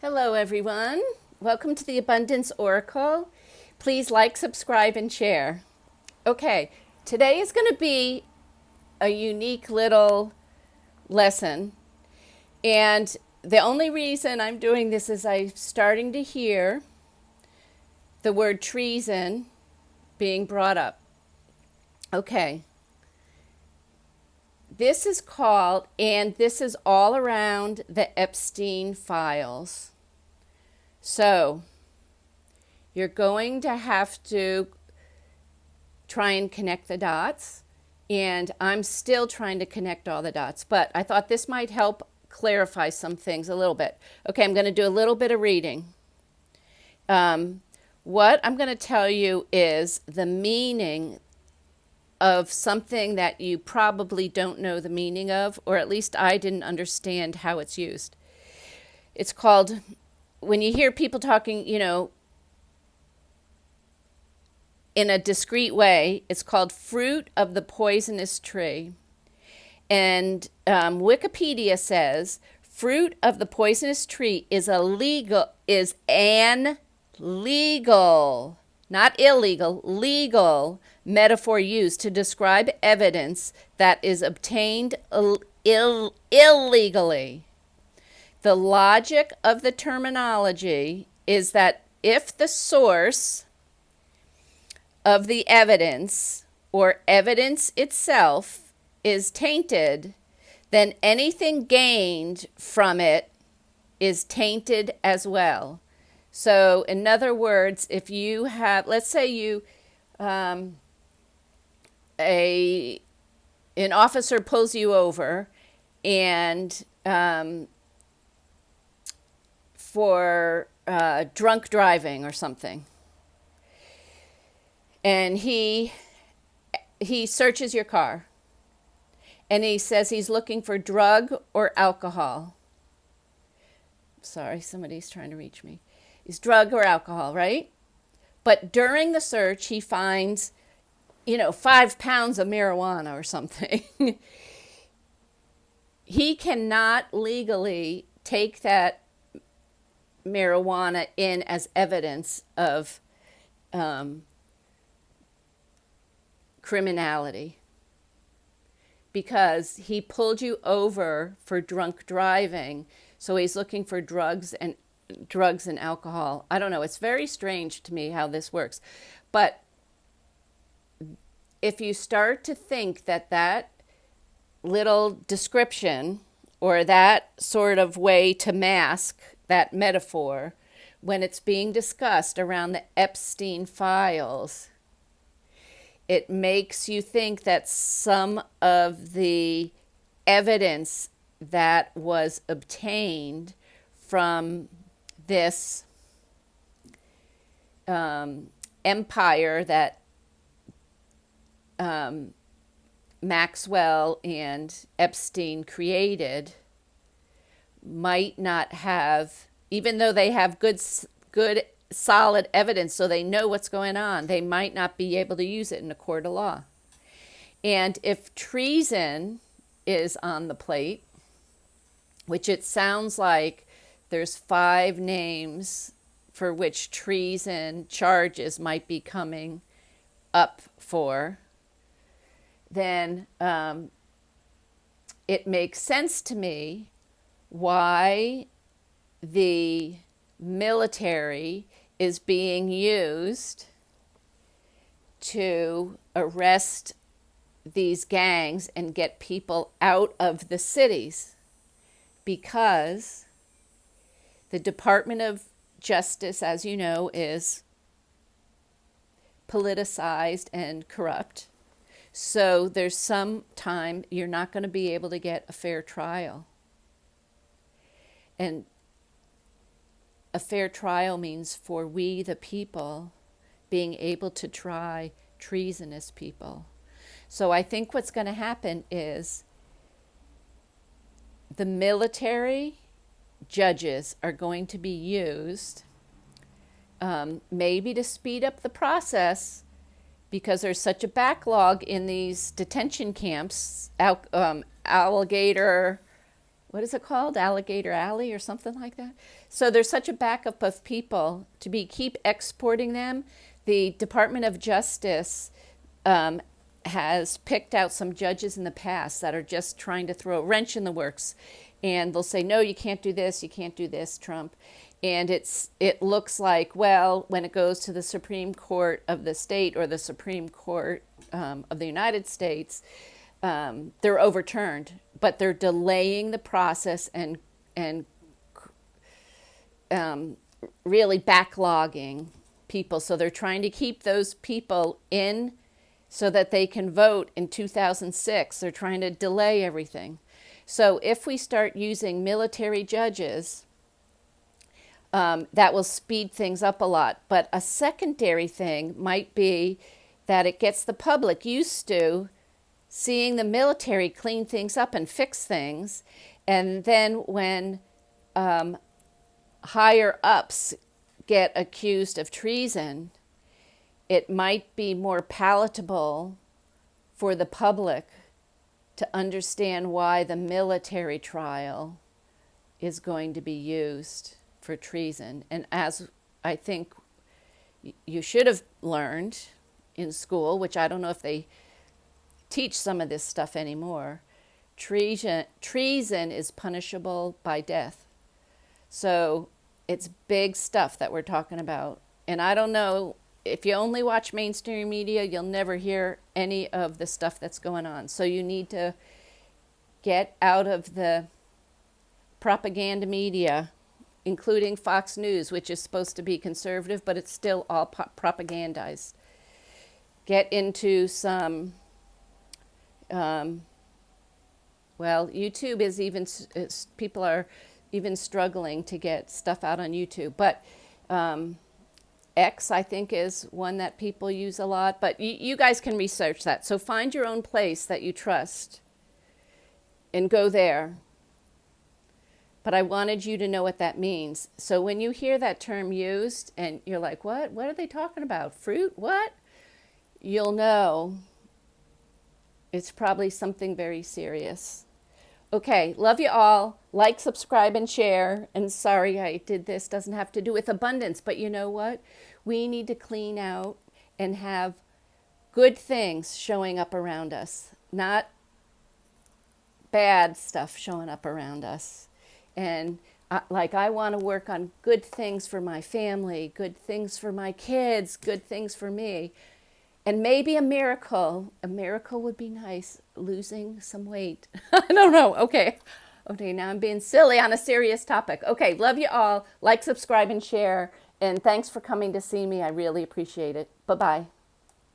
Hello, everyone. Welcome to the Abundance Oracle. Please like, subscribe, and share. Okay, today is going to be a unique little lesson. And the only reason I'm doing this is I'm starting to hear the word treason being brought up. Okay, this is called, and this is all around the Epstein files. So, you're going to have to try and connect the dots. And I'm still trying to connect all the dots. But I thought this might help clarify some things a little bit. Okay, I'm going to do a little bit of reading. What I'm going to tell you is the meaning of something that you probably don't know the meaning of, or at least I didn't understand how it's used. It's called, when you hear people talking, in a discreet way, it's called fruit of the poisonous tree. And Wikipedia says fruit of the poisonous tree is an legal, not illegal, legal metaphor used to describe evidence that is obtained illegally. The logic of the terminology is that if the source of the evidence or evidence itself is tainted, then anything gained from it is tainted as well. So, in other words, if you have, let's say you, an officer pulls you over and for drunk driving or something. And he searches your car. And he says he's looking for drug or alcohol. Sorry, somebody's trying to reach me. It's drug or alcohol, right? But during the search, he finds, 5 pounds of marijuana or something. He cannot legally take that marijuana in as evidence of criminality, because he pulled you over for drunk driving, so he's looking for drugs and alcohol. I don't know, it's very strange to me how this works. But if you start to think that little description or that sort of way to mask that metaphor when it's being discussed around the Epstein files, it makes you think that some of the evidence that was obtained from this empire that Maxwell and Epstein created might not have, even though they have good solid evidence, so they know what's going on, they might not be able to use it in a court of law. And if treason is on the plate, which it sounds like there's 5 names for which treason charges might be coming up for, then it makes sense to me why the military is being used to arrest these gangs and get people out of the cities, because the Department of Justice, as you know, is politicized and corrupt. So there's some time you're not going to be able to get a fair trial. And a fair trial means for we, the people, being able to try treasonous people. So I think what's going to happen is the military judges are going to be used maybe to speed up the process, because there's such a backlog in these detention camps, Alligator, what is it called? Alligator Alley or something like that. So there's such a backup of people to keep exporting them. The Department of Justice has picked out some judges in the past that are just trying to throw a wrench in the works, and they'll say, no, you can't do this, you can't do this, Trump. And it looks like, well, when it goes to the Supreme Court of the state or the Supreme Court of the United States, they're overturned, but they're delaying the process and really backlogging people. So they're trying to keep those people in so that they can vote in 2006. They're trying to delay everything. So if we start using military judges, that will speed things up a lot. But a secondary thing might be that it gets the public used to seeing the military clean things up and fix things. And then when higher ups get accused of treason, it might be more palatable for the public to understand why the military trial is going to be used for treason. And as I think you should have learned in school, which I don't know if they teach some of this stuff anymore, treason is punishable by death. So it's big stuff that we're talking about. And I don't know, if you only watch mainstream media, you'll never hear any of the stuff that's going on. So you need to get out of the propaganda media, including Fox News, which is supposed to be conservative, but it's still all propagandized. Get into some, YouTube people are even struggling to get stuff out on YouTube. But X, I think, is one that people use a lot. But you guys can research that. So find your own place that you trust and go there. But I wanted you to know what that means. So when you hear that term used and you're like, what? What are they talking about? Fruit? What? You'll know it's probably something very serious. Okay, love you all. Like, subscribe, and share. And sorry I did this. Doesn't have to do with abundance. But you know what? We need to clean out and have good things showing up around us, not bad stuff showing up around us. And I want to work on good things for my family, good things for my kids, good things for me. And maybe a miracle would be nice, losing some weight. I don't know. Okay, now I'm being silly on a serious topic. Okay, love you all. Like, subscribe, and share. And thanks for coming to see me. I really appreciate it. Bye-bye.